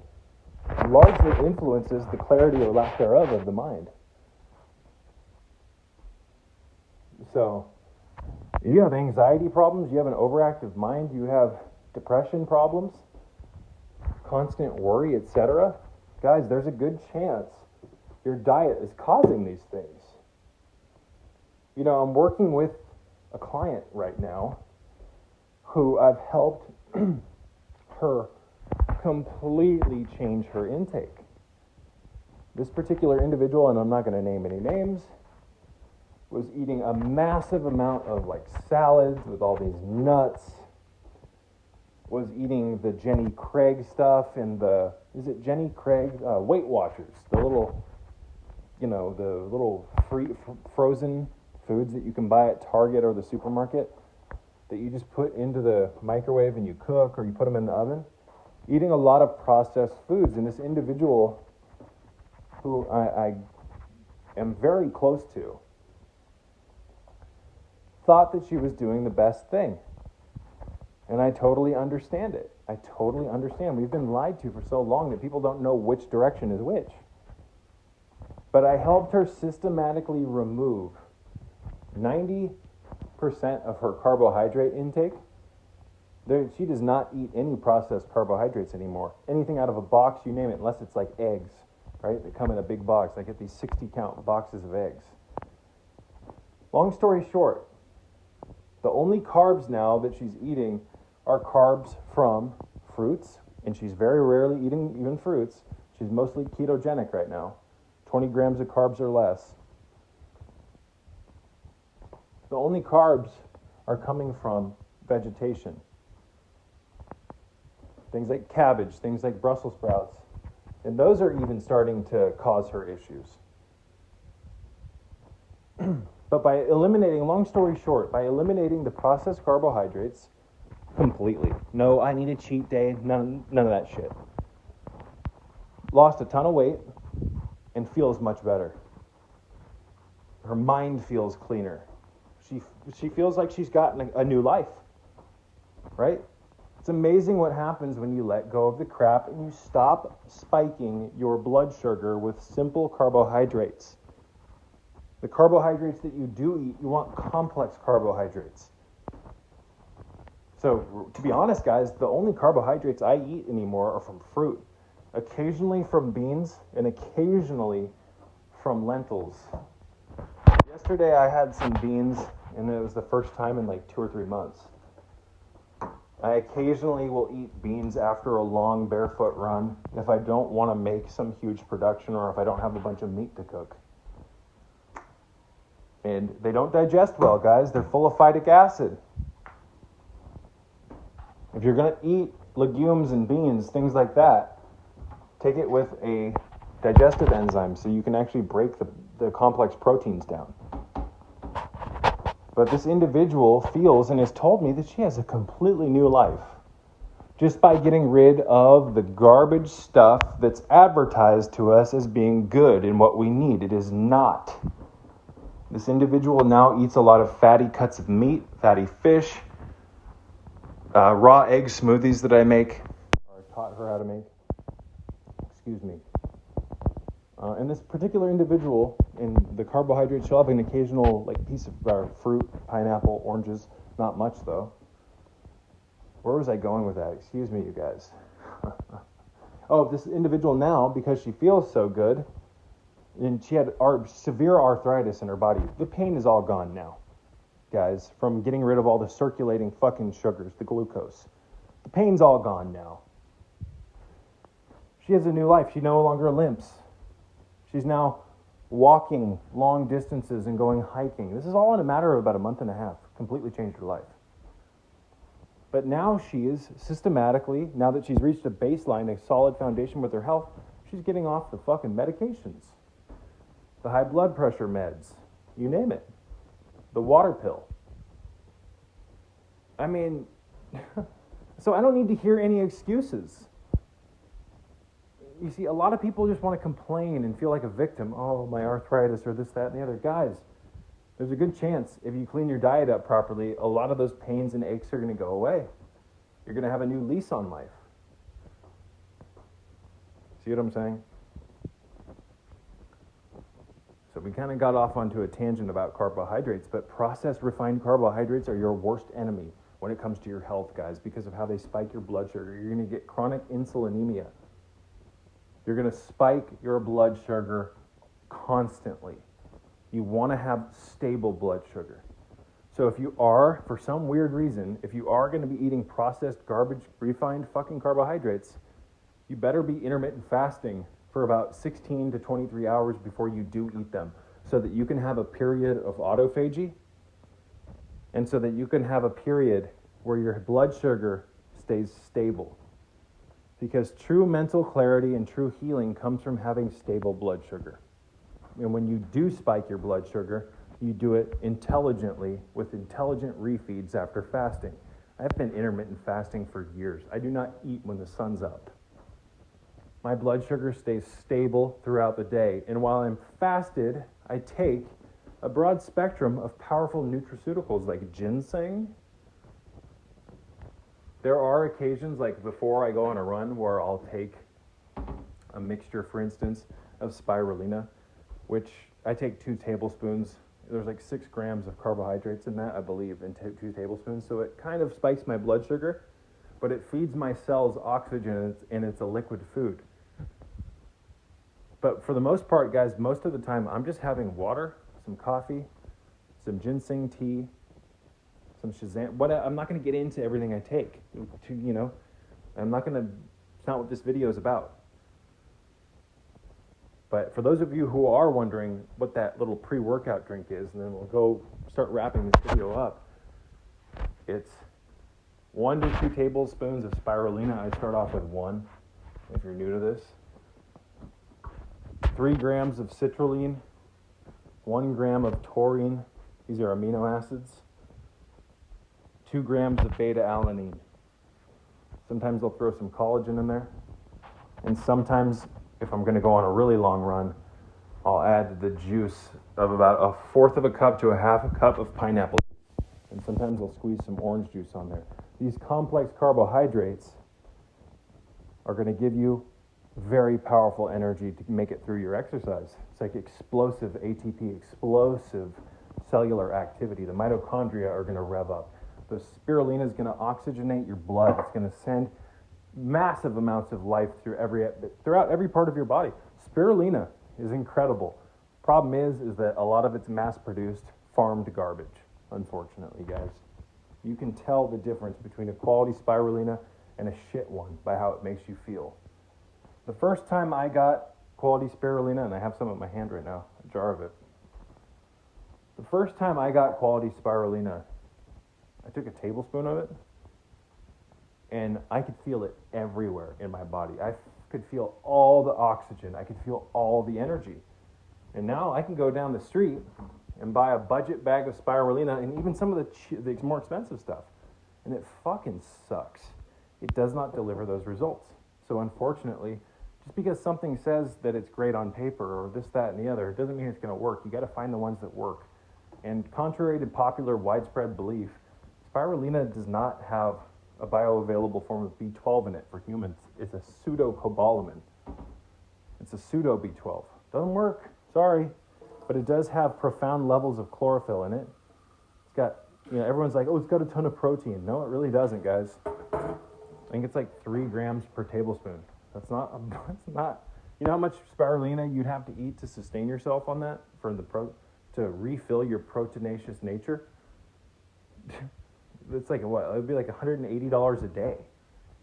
largely influences the clarity or lack thereof of the mind. So, you have anxiety problems, you have an overactive mind, you have depression problems, constant worry, etc. Guys, there's a good chance your diet is causing these things. You know, I'm working with a client right now who I've helped her completely change her intake. This particular individual, and I'm not going to name any names, was eating a massive amount of like salads with all these nuts, was eating the Jenny Craig stuff and is it Jenny Craig? Weight Watchers, the little, the little frozen foods that you can buy at Target or the supermarket that you just put into the microwave and you cook, or you put them in the oven. Eating a lot of processed foods. And this individual who I am very close to thought that she was doing the best thing. And I totally understand it. I totally understand. We've been lied to for so long that people don't know which direction is which. But I helped her systematically remove 90% of her carbohydrate intake. She does not eat any processed carbohydrates anymore. Anything out of a box, you name it, unless it's like eggs, right? They come in a big box. I get these 60-count boxes of eggs. Long story short, the only carbs now that she's eating are carbs from fruits, and she's very rarely eating even fruits. She's mostly ketogenic right now. 20 grams of carbs or less. The only carbs are coming from vegetation. Things like cabbage, things like Brussels sprouts. And those are even starting to cause her issues. But by eliminating, long story short, by eliminating the processed carbohydrates completely. No, I need a cheat day, none of that shit. Lost a ton of weight and feels much better. Her mind feels cleaner. She feels like she's gotten a new life, right? It's amazing what happens when you let go of the crap and you stop spiking your blood sugar with simple carbohydrates. The carbohydrates that you do eat, you want complex carbohydrates. So, to be honest, guys, the only carbohydrates I eat anymore are from fruit. Occasionally from beans, and occasionally from lentils. Yesterday I had some beans, and it was the first time in like 2 or 3 months. I occasionally will eat beans after a long barefoot run if I don't want to make some huge production or if I don't have a bunch of meat to cook. And they don't digest well, guys. They're full of phytic acid. If you're going to eat legumes and beans, things like that, take it with a digestive enzyme so you can actually break the complex proteins down. But this individual feels and has told me that she has a completely new life just by getting rid of the garbage stuff that's advertised to us as being good and what we need. It is not. This individual now eats a lot of fatty cuts of meat, fatty fish, raw egg smoothies that I make, or I taught her how to make. Excuse me. And this particular individual, in the carbohydrates, she'll have an occasional piece of fruit, pineapple, oranges, not much though. Where was I going with that? Excuse me, you guys. Oh, this individual now, because she feels so good, and she had severe arthritis in her body. The pain is all gone now, guys, from getting rid of all the circulating fucking sugars, the glucose. The pain's all gone now. She has a new life. She no longer limps. She's now walking long distances and going hiking. This is all in a matter of about a month and a half. Completely changed her life. But now she is systematically, now that she's reached a baseline, a solid foundation with her health, she's getting off the fucking medications. The high blood pressure meds. You name it. The water pill. I mean, so I don't need to hear any excuses. You see, a lot of people just want to complain and feel like a victim. Oh, my arthritis or this, that, and the other. Guys, there's a good chance if you clean your diet up properly, a lot of those pains and aches are going to go away. You're going to have a new lease on life. See what I'm saying? So we kind of got off onto a tangent about carbohydrates, but processed refined carbohydrates are your worst enemy when it comes to your health, guys, because of how they spike your blood sugar. You're going to get chronic insulinemia. You're going to spike your blood sugar constantly. You want to have stable blood sugar. So if you are, for some weird reason, if you are going to be eating processed garbage, refined fucking carbohydrates, you better be intermittent fasting for about 16 to 23 hours before you do eat them, so that you can have a period of autophagy, and so that you can have a period where your blood sugar stays stable. Because true mental clarity and true healing comes from having stable blood sugar. And when you do spike your blood sugar, you do it intelligently with intelligent refeeds after fasting. I've been intermittent fasting for years. I do not eat when the sun's up. My blood sugar stays stable throughout the day. And while I'm fasted, I take a broad spectrum of powerful nutraceuticals like ginseng. There are occasions, like before I go on a run, where I'll take a mixture, for instance, of spirulina, which I take 2 tablespoons. There's like 6 grams of carbohydrates in that, I believe, in 2 tablespoons. So it kind of spikes my blood sugar, but it feeds my cells oxygen, and it's a liquid food. But for the most part, guys, most of the time, I'm just having water, some coffee, some ginseng tea, some Shazam. I'm not going to get into everything I take. I'm not going to. It's not what this video is about. But for those of you who are wondering what that little pre-workout drink is, and then we'll go start wrapping this video up. It's 1 to 2 tablespoons of spirulina. I start off with 1, if you're new to this. 3 grams of citrulline, 1 gram of taurine. These are amino acids. 2 grams of beta-alanine. Sometimes I'll throw some collagen in there. And sometimes, if I'm going to go on a really long run, I'll add the juice of about 1/4 of a cup to 1/2 a cup of pineapple. And sometimes I'll squeeze some orange juice on there. These complex carbohydrates are going to give you very powerful energy to make it through your exercise. It's like explosive ATP, explosive cellular activity. The mitochondria are going to rev up. The spirulina is going to oxygenate your blood. It's going to send massive amounts of life throughout every part of your body. Spirulina is incredible. Problem is that a lot of it's mass-produced, farmed garbage, unfortunately, guys. You can tell the difference between a quality spirulina and a shit one by how it makes you feel. The first time I got quality spirulina, and I have some in my hand right now, a jar of it. The first time I got quality spirulina, I took a tablespoon of it, and I could feel it everywhere in my body. I could feel all the oxygen. I could feel all the energy. And now I can go down the street and buy a budget bag of spirulina and even some of the more expensive stuff. And it fucking sucks. It does not deliver those results. So unfortunately, just because something says that it's great on paper or this, that, and the other, it doesn't mean it's going to work. You got to find the ones that work. And contrary to popular widespread belief, spirulina does not have a bioavailable form of B12 in it for humans. It's a pseudo-cobalamin. It's a pseudo B12. Doesn't work, sorry, but it does have profound levels of chlorophyll in it. It's got, everyone's like, oh, it's got a ton of protein. No, it really doesn't, guys. I think it's like 3 grams per tablespoon. That's not, you know how much spirulina you'd have to eat to sustain yourself on that to refill your proteinaceous nature? It's like what? It would be like $180 a day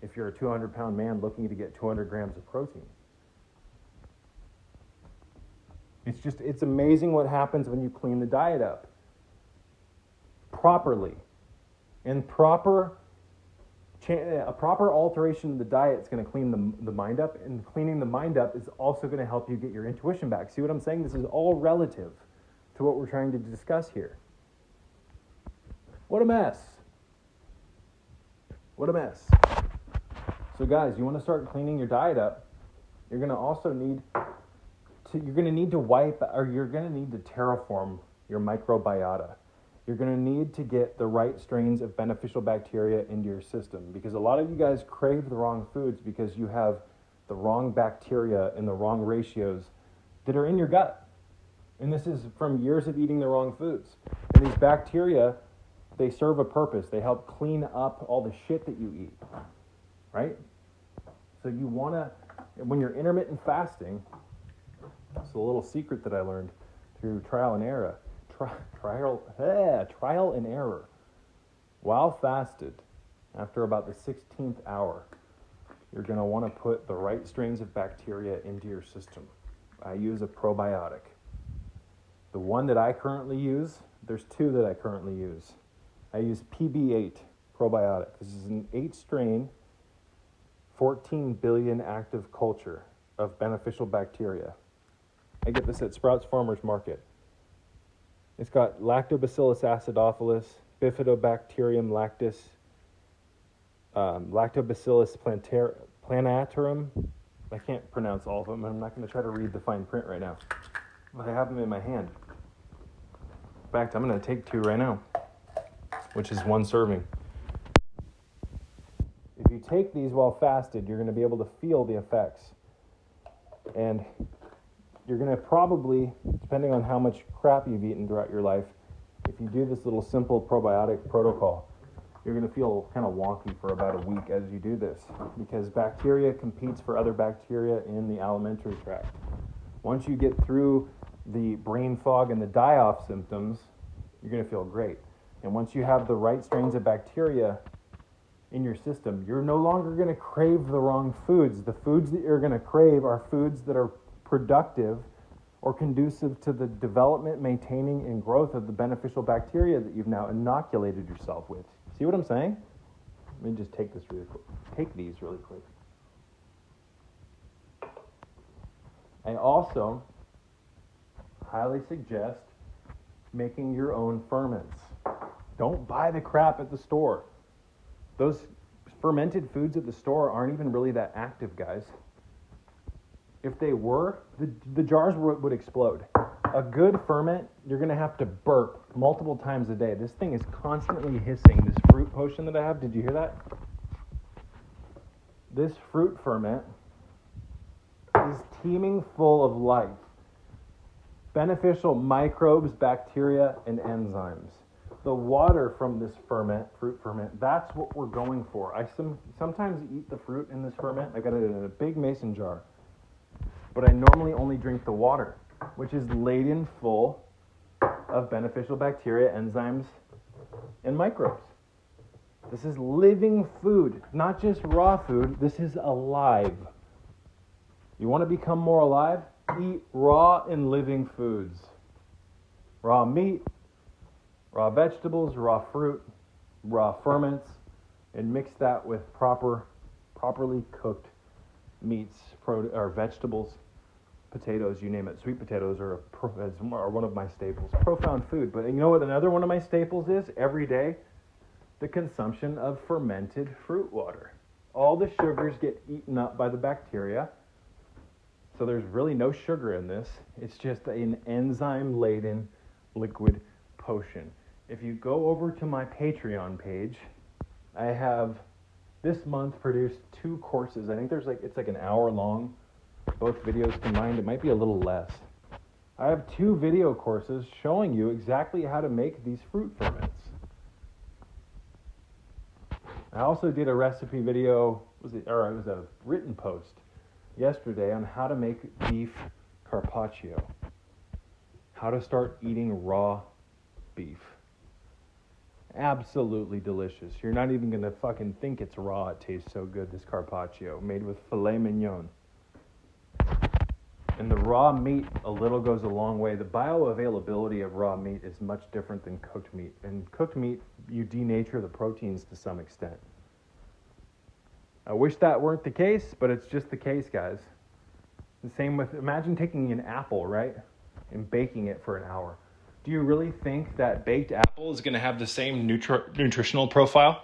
if you're a 200-pound man looking to get 200 grams of protein. It's amazing what happens when you clean the diet up properly. And a proper alteration of the diet is going to clean the mind up, and cleaning the mind up is also going to help you get your intuition back. See what I'm saying? This is all relative to what we're trying to discuss here. What a mess. What a mess. So guys, you want to start cleaning your diet up, you're going to also need to terraform your microbiota. You're going to need to get the right strains of beneficial bacteria into your system, because a lot of you guys crave the wrong foods because you have the wrong bacteria in the wrong ratios that are in your gut. And this is from years of eating the wrong foods. And these bacteria, they serve a purpose. They help clean up all the shit that you eat, right? So you want to, when you're intermittent fasting, it's a little secret that I learned through trial and error. Trial and error. While fasted, after about the 16th hour, you're going to want to put the right strains of bacteria into your system. I use a probiotic. The one that I currently use, there's two that I currently use. I use PB8 probiotic. This is an 8-strain, 14 billion active culture of beneficial bacteria. I get this at Sprouts Farmers Market. It's got Lactobacillus acidophilus, Bifidobacterium lactis, Lactobacillus planarum. I can't pronounce all of them. I'm not going to try to read the fine print right now. But I have them in my hand. In fact, I'm going to take 2 right now, which is 1 serving. If you take these while fasted, you're going to be able to feel the effects. And you're going to probably, depending on how much crap you've eaten throughout your life, if you do this little simple probiotic protocol, you're going to feel kind of wonky for about a week as you do this, because bacteria competes for other bacteria in the alimentary tract. Once you get through the brain fog and the die-off symptoms, you're going to feel great. And once you have the right strains of bacteria in your system, you're no longer going to crave the wrong foods. The foods that you're going to crave are foods that are productive or conducive to the development, maintaining, and growth of the beneficial bacteria that you've now inoculated yourself with. See what I'm saying? Let me just take this really quick. Take these really quick. I also highly suggest making your own ferments. Don't buy the crap at the store. Those fermented foods at the store aren't even really that active, guys. If they were, the jars would explode. A good ferment, you're going to have to burp multiple times a day. This thing is constantly hissing. This fruit potion that I have, did you hear that? This fruit ferment is teeming full of life. Beneficial microbes, bacteria, and enzymes. The water from this ferment, fruit ferment, that's what we're going for. I sometimes eat the fruit in this ferment. I got it in a big mason jar. But I normally only drink the water, which is laden full of beneficial bacteria, enzymes, and microbes. This is living food, not just raw food. This is alive. You want to become more alive? Eat raw and living foods. Raw meat, raw vegetables, raw fruit, raw ferments, and mix that with properly cooked meats or vegetables, potatoes, you name it. Sweet potatoes are one of my staples. Profound food. But you know what another one of my staples is every day? The consumption of fermented fruit water. All the sugars get eaten up by the bacteria. So there's really no sugar in this. It's just an enzyme-laden liquid potion. If you go over to my Patreon page, I have this month produced 2 courses. I think it's like an hour long, both videos combined. It might be a little less. I have 2 video courses showing you exactly how to make these fruit ferments. I also did a recipe video, it was a written post yesterday on how to make beef carpaccio. How to start eating raw beef. Absolutely delicious. You're not even going to fucking think it's raw. It tastes so good, this carpaccio, made with filet mignon. And the raw meat, a little goes a long way. The bioavailability of raw meat is much different than cooked meat. And cooked meat, you denature the proteins to some extent. I wish that weren't the case, but it's just the case, guys. The same with, imagine taking an apple, right, and baking it for an hour. Do you really think that baked apple is going to have the same nutritional profile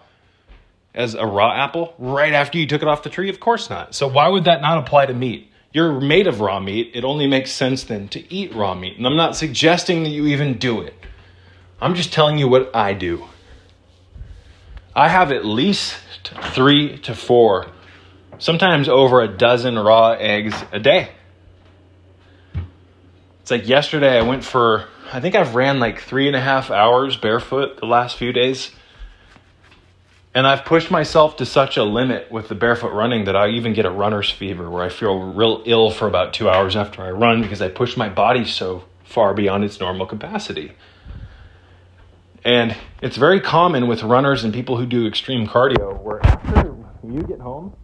as a raw apple right after you took it off the tree? Of course not. So why would that not apply to meat? You're made of raw meat. It only makes sense then to eat raw meat. And I'm not suggesting that you even do it. I'm just telling you what I do. I have at least 3 to 4, sometimes over a dozen raw eggs a day. It's like yesterday I went for, I think I've ran like 3.5 hours barefoot the last few days. And I've pushed myself to such a limit with the barefoot running that I even get a runner's fever where I feel real ill for about 2 hours after I run because I push my body so far beyond its normal capacity. And it's very common with runners and people who do extreme cardio where after you get home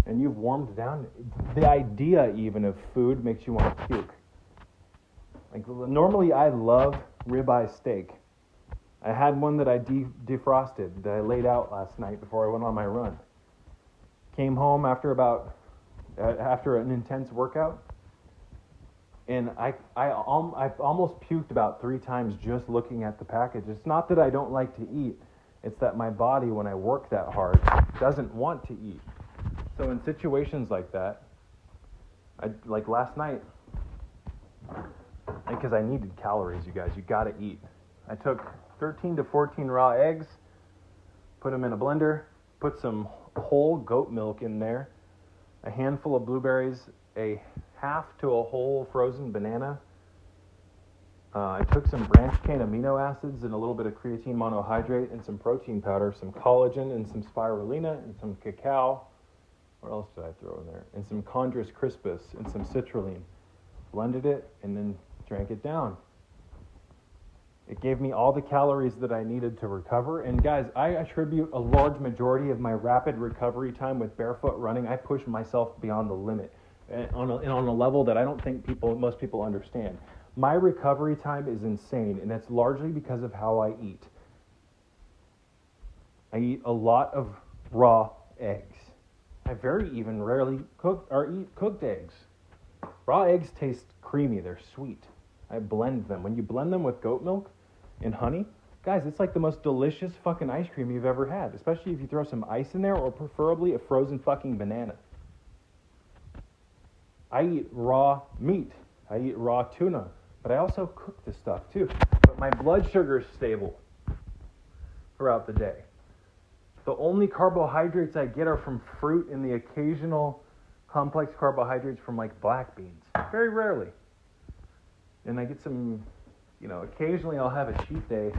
and you've warmed down, the idea even of food makes you want to puke. Like normally I love ribeye steak. I had one that I defrosted that I laid out last night before I went on my run. Came home after an intense workout, and I almost puked about 3 times just looking at the package. It's not that I don't like to eat, it's that my body, when I work that hard, doesn't want to eat. So in situations like that, like last night, because I needed calories, you guys, you gotta eat. I took 13 to 14 raw eggs, put them in a blender, put some whole goat milk in there, a handful of blueberries, a half to a whole frozen banana. I took some branched chain amino acids and a little bit of creatine monohydrate and some protein powder, some collagen and some spirulina and some cacao. What else did I throw in there? And some chondrus crispus and some citrulline. Blended it and then drank it down. It gave me all the calories that I needed to recover. And guys, I attribute a large majority of my rapid recovery time with barefoot running. I push myself beyond the limit on a level that I don't think most people understand. My recovery time is insane, and it's largely because of how I eat. I eat a lot of raw eggs. I rarely eat cooked eggs. Raw eggs taste creamy. They're sweet. I blend them. When you blend them with goat milk and honey, guys, it's like the most delicious fucking ice cream you've ever had, especially if you throw some ice in there or preferably a frozen fucking banana. I eat raw meat. I eat raw tuna, but I also cook this stuff too. But my blood sugar is stable throughout the day. The only carbohydrates I get are from fruit and the occasional complex carbohydrates from like black beans. Very rarely. And I get some, occasionally I'll have a cheat day,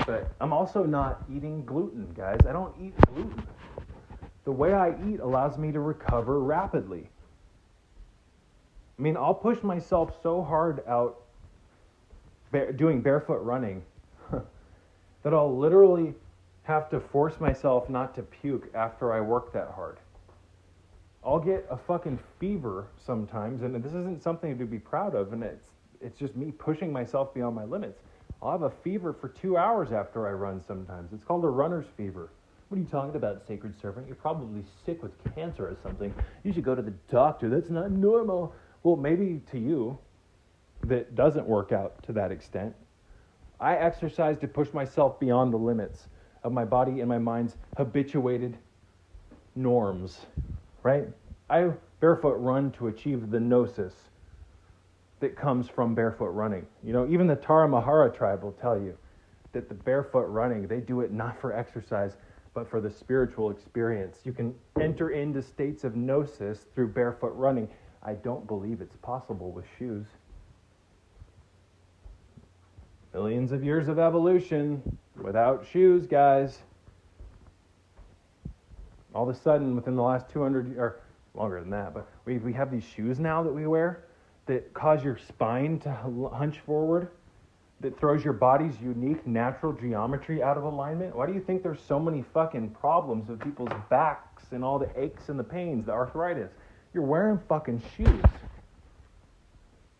but I'm also not eating gluten, guys. I don't eat gluten. The way I eat allows me to recover rapidly. I mean, I'll push myself so hard out doing barefoot running that I'll literally have to force myself not to puke after I work that hard. I'll get a fucking fever sometimes, and this isn't something to be proud of, and it's just me pushing myself beyond my limits. I'll have a fever for 2 hours after I run sometimes. It's called a runner's fever. What are you talking about, Sacred Serpent? You're probably sick with cancer or something. You should go to the doctor. That's not normal. Well, maybe to you, that doesn't work out to that extent. I exercise to push myself beyond the limits of my body and my mind's habituated norms, right? I barefoot run to achieve the gnosis that comes from barefoot running. Even the Tarahumara tribe will tell you that the barefoot running, they do it not for exercise, but for the spiritual experience. You can enter into states of gnosis through barefoot running. I don't believe it's possible with shoes. Millions of years of evolution without shoes, guys. All of a sudden, within the last 200, or longer than that, but we have these shoes now that we wear that cause your spine to hunch forward, that throws your body's unique natural geometry out of alignment. Why do you think there's so many fucking problems with people's backs and all the aches and the pains, the arthritis? You're wearing fucking shoes.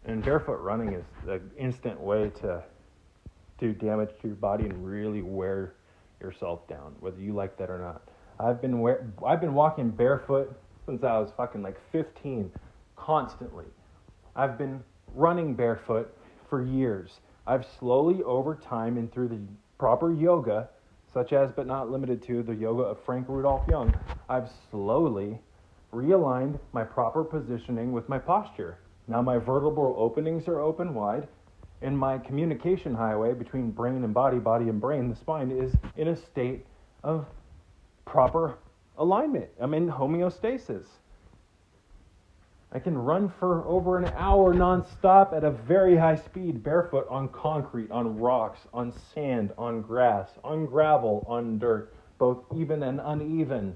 And barefoot running is the instant way to do damage to your body and really wear yourself down, whether you like that or not. I've been walking barefoot since I was fucking like 15, constantly. I've been running barefoot for years. I've slowly, over time and through the proper yoga, such as but not limited to the yoga of Frank Rudolph Young, I've slowly realigned my proper positioning with my posture. Now my vertebral openings are open wide, and my communication highway between brain and body and brain, the spine, is in a state of proper alignment. I'm in homeostasis. I can run for over an hour nonstop at a very high speed, barefoot on concrete, on rocks, on sand, on grass, on gravel, on dirt, both even and uneven.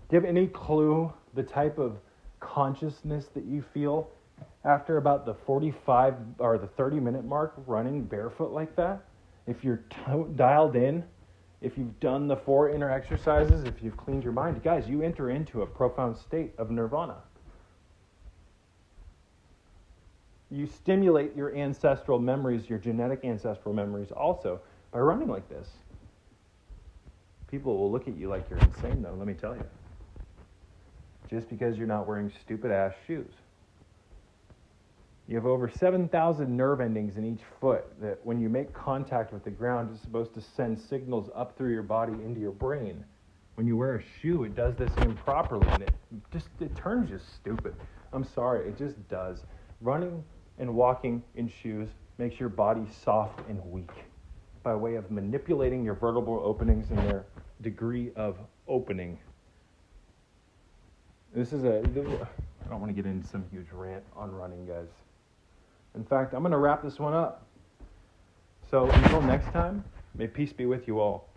Do you have any clue the type of consciousness that you feel after about the 45 or the 30-minute mark running barefoot like that? If you're dialed in, if you've done the 4 inner exercises, if you've cleaned your mind, guys, you enter into a profound state of nirvana. You stimulate your ancestral memories, your genetic ancestral memories also by running like this. People will look at you like you're insane, though, let me tell you. Just because you're not wearing stupid-ass shoes. You have over 7,000 nerve endings in each foot that when you make contact with the ground, it's supposed to send signals up through your body into your brain. When you wear a shoe, it does this improperly, and it turns you stupid. I'm sorry, it just does. Running and walking in shoes makes your body soft and weak by way of manipulating your vertebral openings and their degree of opening. I don't want to get into some huge rant on running, guys. In fact, I'm going to wrap this one up. So until next time, may peace be with you all.